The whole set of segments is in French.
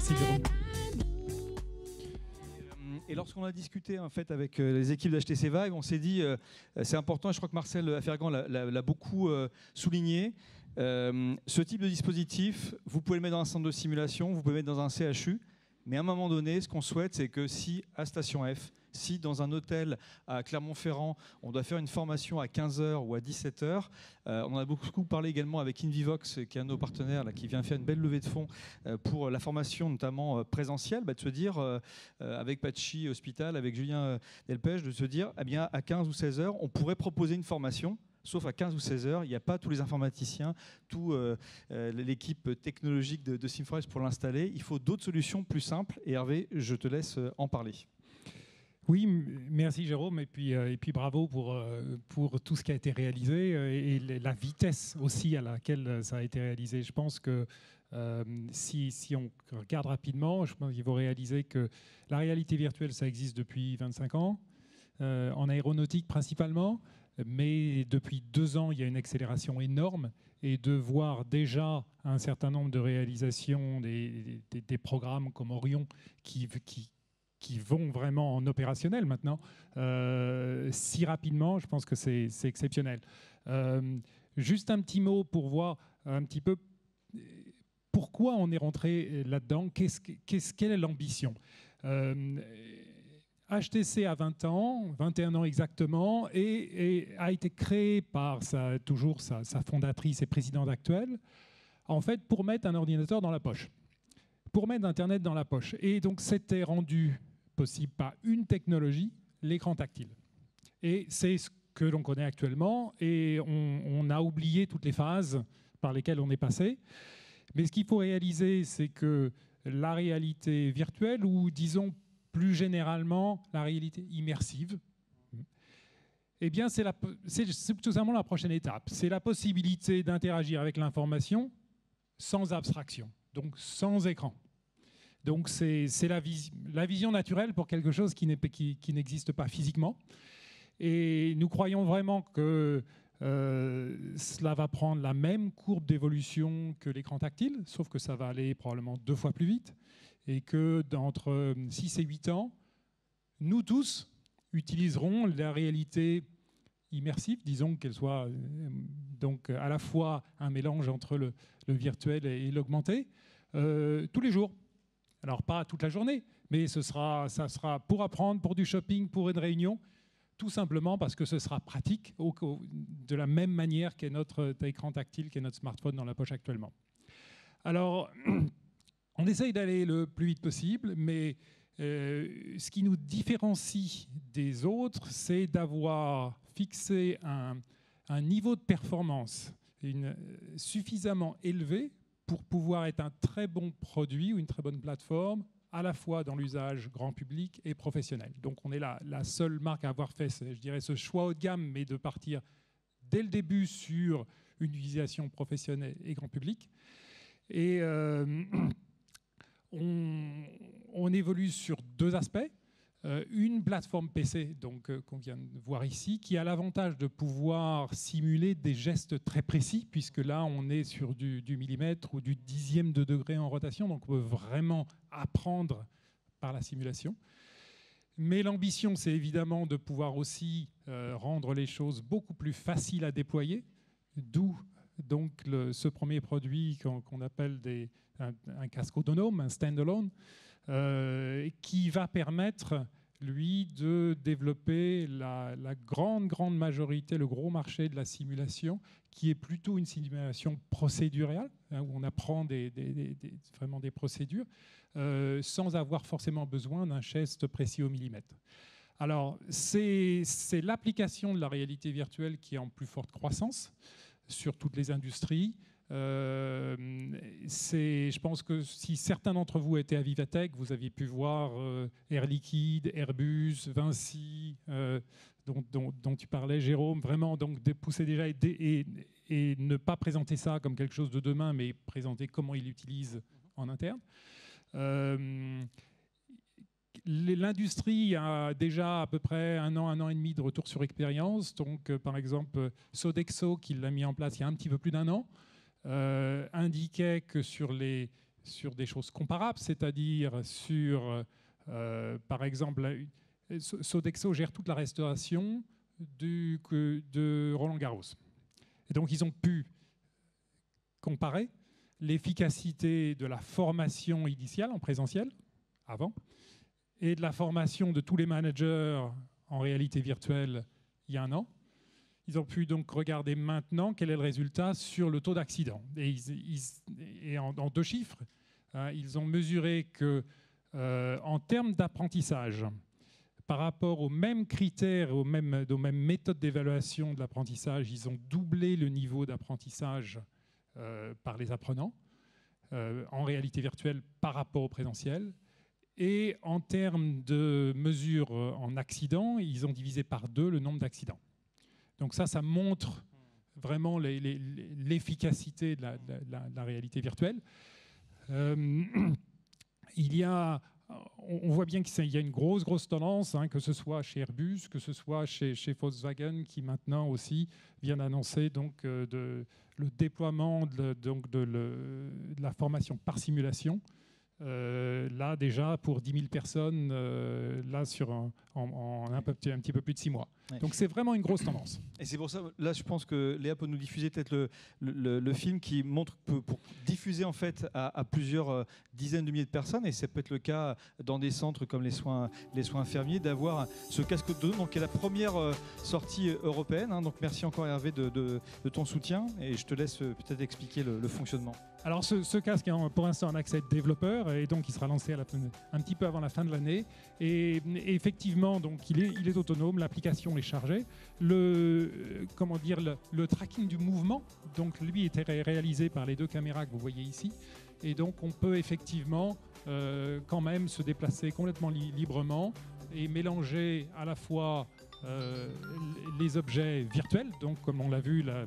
Merci Jérôme. Et lorsqu'on a discuté en fait avec les équipes d'HTC Vive, on s'est dit c'est important, et je crois que Marcel Afergan l'a beaucoup souligné, ce type de dispositif, vous pouvez le mettre dans un centre de simulation, vous pouvez le mettre dans un CHU, mais à un moment donné, ce qu'on souhaite, c'est que si à Station F, si dans un hôtel à Clermont-Ferrand, on doit faire une formation à 15h ou à 17h, on en a beaucoup parlé également avec Invivox, qui est un de nos partenaires, là, qui vient faire une belle levée de fonds pour la formation notamment présentielle, de se dire, avec Patchy Hospital, avec Julien Delpech, de se dire, eh bien, à 15 ou 16h, on pourrait proposer une formation. Sauf à 15 ou 16 heures, il n'y a pas tous les informaticiens, toute l'équipe technologique de Simforest pour l'installer. Il faut d'autres solutions plus simples. Et Hervé, je te laisse en parler. Oui, merci Jérôme, et puis bravo pour tout ce qui a été réalisé et la vitesse aussi à laquelle ça a été réalisé. Je pense que si on regarde rapidement, je pense qu'il faut réaliser que la réalité virtuelle, ça existe depuis 25 ans, en aéronautique principalement. Mais depuis 2 ans, il y a une accélération énorme, et de voir déjà un certain nombre de réalisations des programmes comme Orion qui vont vraiment en opérationnel maintenant, si rapidement, je pense que c'est exceptionnel. Juste un petit mot pour voir un petit peu pourquoi on est rentré là-dedans, quelle est l'ambition. HTC a 20 ans, 21 ans exactement, et a été créé par toujours sa fondatrice et présidente actuelle, en fait, pour mettre un ordinateur dans la poche, pour mettre Internet dans la poche. Et donc, c'était rendu possible par une technologie, l'écran tactile. Et c'est ce que l'on connaît actuellement, et on a oublié toutes les phases par lesquelles on est passé. Mais ce qu'il faut réaliser, c'est que la réalité virtuelle, ou disons plus généralement la réalité immersive, eh bien, c'est tout simplement la prochaine étape. C'est la possibilité d'interagir avec l'information sans abstraction, donc sans écran. Donc c'est la vision naturelle pour quelque chose qui n'existe pas physiquement. Et nous croyons vraiment que cela va prendre la même courbe d'évolution que l'écran tactile, sauf que ça va aller probablement 2 fois plus vite, et que d'entre 6 et 8 ans, nous tous utiliserons la réalité immersive, disons qu'elle soit donc à la fois un mélange entre le virtuel et l'augmenté, tous les jours. Alors pas toute la journée, mais ça sera pour apprendre, pour du shopping, pour une réunion, tout simplement parce que ce sera pratique de la même manière qu'est notre écran tactile, qu'est notre smartphone dans la poche actuellement. Alors, on essaye d'aller le plus vite possible, mais ce qui nous différencie des autres, c'est d'avoir fixé un niveau de performance suffisamment élevé pour pouvoir être un très bon produit ou une très bonne plateforme, à la fois dans l'usage grand public et professionnel. Donc on est la seule marque à avoir fait, je dirais, ce choix haut de gamme, mais de partir dès le début sur une utilisation professionnelle et grand public. Et on évolue sur 2 aspects. Une plateforme PC, donc qu'on vient de voir ici, qui a l'avantage de pouvoir simuler des gestes très précis, puisque là, on est sur du millimètre ou du dixième de degré en rotation, donc on peut vraiment apprendre par la simulation. Mais l'ambition, c'est évidemment de pouvoir aussi rendre les choses beaucoup plus faciles à déployer, d'où donc ce premier produit qu'on appelle un casque autonome, un standalone, qui va permettre, lui, de développer la grande majorité, le gros marché de la simulation, qui est plutôt une simulation procédurale, où on apprend vraiment des procédures, sans avoir forcément besoin d'un geste précis au millimètre. Alors, c'est l'application de la réalité virtuelle qui est en plus forte croissance sur toutes les industries. Je pense que si certains d'entre vous étaient à Vivatech, vous aviez pu voir Air Liquide, Airbus, Vinci, dont tu parlais, Jérôme, vraiment donc pousser déjà et ne pas présenter ça comme quelque chose de demain, mais présenter comment ils l'utilisent en interne. L'industrie a déjà à peu près un an et demi de retour sur expérience. Donc, par exemple, Sodexo, qui l'a mis en place il y a un petit peu plus d'1 an, indiquait que sur les sur des choses comparables, c'est-à-dire sur, par exemple, Sodexo gère toute la restauration de Roland-Garros. Et donc, ils ont pu comparer l'efficacité de la formation initiale en présentiel, avant, et de la formation de tous les managers en réalité virtuelle il y a un an. Ils ont pu donc regarder maintenant quel est le résultat sur le taux d'accident. Et en 2 chiffres, ils ont mesuré que, en termes d'apprentissage, par rapport aux mêmes critères, aux mêmes méthodes d'évaluation de l'apprentissage, ils ont doublé le niveau d'apprentissage par les apprenants en réalité virtuelle par rapport au présentiel. Et en termes de mesures en accident, ils ont divisé par 2 le nombre d'accidents. Donc ça montre vraiment l'efficacité de la réalité virtuelle. On voit bien qu'il y a une grosse tendance, que ce soit chez Airbus, que ce soit chez Volkswagen, qui maintenant aussi vient d'annoncer donc, le déploiement de la formation par simulation. Là déjà pour 10 000 personnes, là en un petit peu plus de 6 mois. Ouais. Donc c'est vraiment une grosse tendance. Et c'est pour ça, là je pense que Léa peut nous diffuser peut-être le film qui montre que pour diffuser en fait à plusieurs dizaines de milliers de personnes, et ça peut être le cas dans des centres comme les soins infirmiers, d'avoir ce casque autonome, donc qui est la première sortie européenne. Donc merci encore Hervé de ton soutien, et je te laisse peut-être expliquer le fonctionnement. Alors ce casque est pour l'instant en accès développeur, et donc il sera lancé un petit peu avant la fin de l'année. Et effectivement, donc il est autonome, l'application est chargée. Le tracking du mouvement, donc lui était réalisé par les 2 caméras que vous voyez ici. Et donc on peut effectivement quand même se déplacer complètement librement et mélanger à la fois les objets virtuels, donc comme on l'a vu là,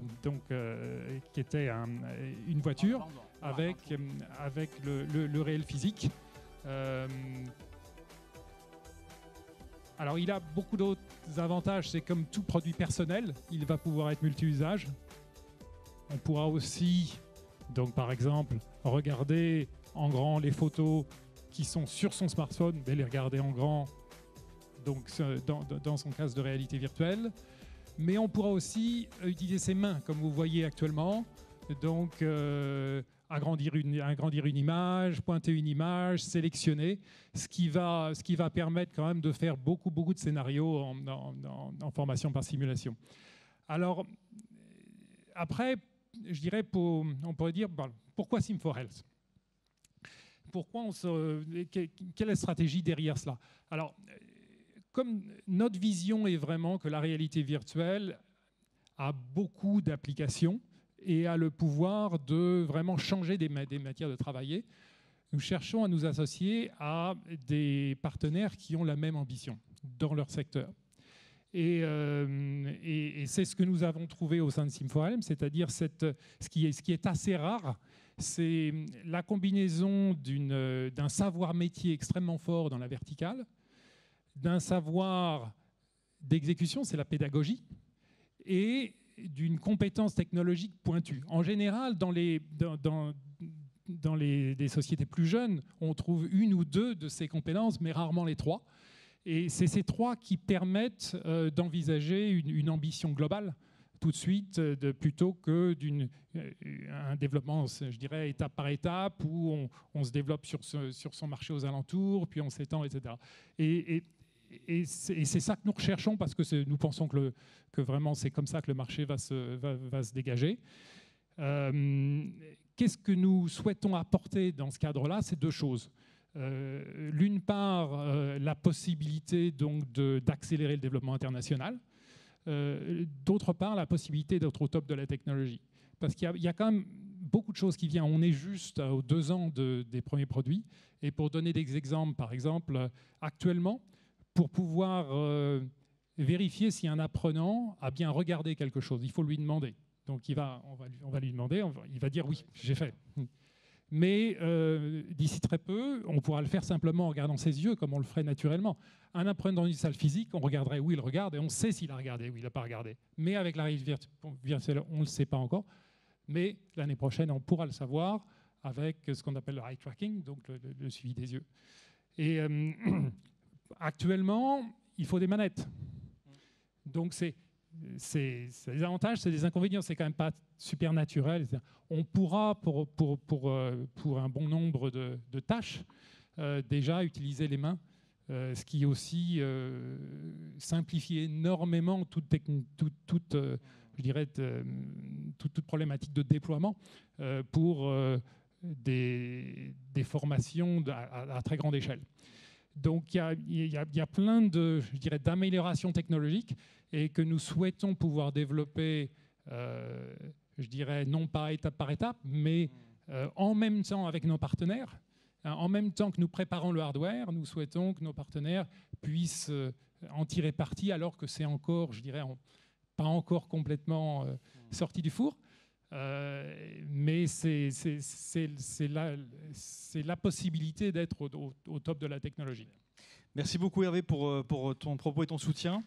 qui était une voiture, avec le réel physique. Alors il a beaucoup d'autres avantages, c'est comme tout produit personnel, il va pouvoir être multi-usage. On pourra aussi, donc par exemple, regarder en grand les photos qui sont sur son smartphone, mais les regarder en grand donc dans son casque de réalité virtuelle. Mais on pourra aussi utiliser ses mains, comme vous voyez actuellement, donc agrandir une image, pointer une image, sélectionner, ce qui va permettre quand même de faire beaucoup de scénarios en formation par simulation. Alors, après, je dirais, on pourrait dire, pourquoi Sim4Health ? Quelle est la stratégie derrière cela ? Alors, comme notre vision est vraiment que la réalité virtuelle a beaucoup d'applications et a le pouvoir de vraiment changer des matières de travailler, nous cherchons à nous associer à des partenaires qui ont la même ambition dans leur secteur. Et c'est ce que nous avons trouvé au sein de Sim4Helm, c'est-à-dire ce qui est assez rare, c'est la combinaison d'un savoir métier extrêmement fort dans la verticale, d'un savoir d'exécution, c'est la pédagogie, et d'une compétence technologique pointue. En général, dans des sociétés plus jeunes, on trouve 1 ou 2 de ces compétences, mais rarement les 3. Et c'est ces 3 qui permettent d'envisager une ambition globale tout de suite, plutôt que un développement, je dirais, étape par étape, où on se développe sur son marché aux alentours, puis on s'étend, etc. Et c'est ça que nous recherchons, parce que nous pensons que vraiment c'est comme ça que le marché va se dégager. Qu'est-ce que nous souhaitons apporter dans ce cadre-là ? C'est 2 choses. L'une part, la possibilité donc d'accélérer le développement international. D'autre part, la possibilité d'être au top de la technologie. Parce qu'il y a quand même beaucoup de choses qui viennent. On est juste aux 2 ans des premiers produits. Et pour donner des exemples, par exemple, actuellement, pour pouvoir vérifier si un apprenant a bien regardé quelque chose, il faut lui demander. Donc on va lui demander, il va dire oui, j'ai fait. Mais d'ici très peu, on pourra le faire simplement en regardant ses yeux, comme on le ferait naturellement. Un apprenant dans une salle physique, on regarderait où il regarde et on sait s'il a regardé ou il n'a pas regardé. Mais avec la réalité virtuelle, on ne le sait pas encore. Mais l'année prochaine, on pourra le savoir avec ce qu'on appelle le eye tracking, donc le suivi des yeux. Et actuellement, il faut des manettes. Donc c'est des avantages, c'est des inconvénients, c'est quand même pas super naturel. On pourra, pour un bon nombre de tâches, déjà utiliser les mains, ce qui aussi simplifie énormément toute problématique de déploiement pour des formations à très grande échelle. Donc il y a plein d'améliorations technologiques et que nous souhaitons pouvoir développer, non pas étape par étape, mais en même temps avec nos partenaires. En même temps que nous préparons le hardware, nous souhaitons que nos partenaires puissent en tirer parti, alors que c'est encore, pas encore complètement sorti du four. Mais c'est la possibilité d'être au top de la technologie. Merci beaucoup Hervé pour ton propos et ton soutien.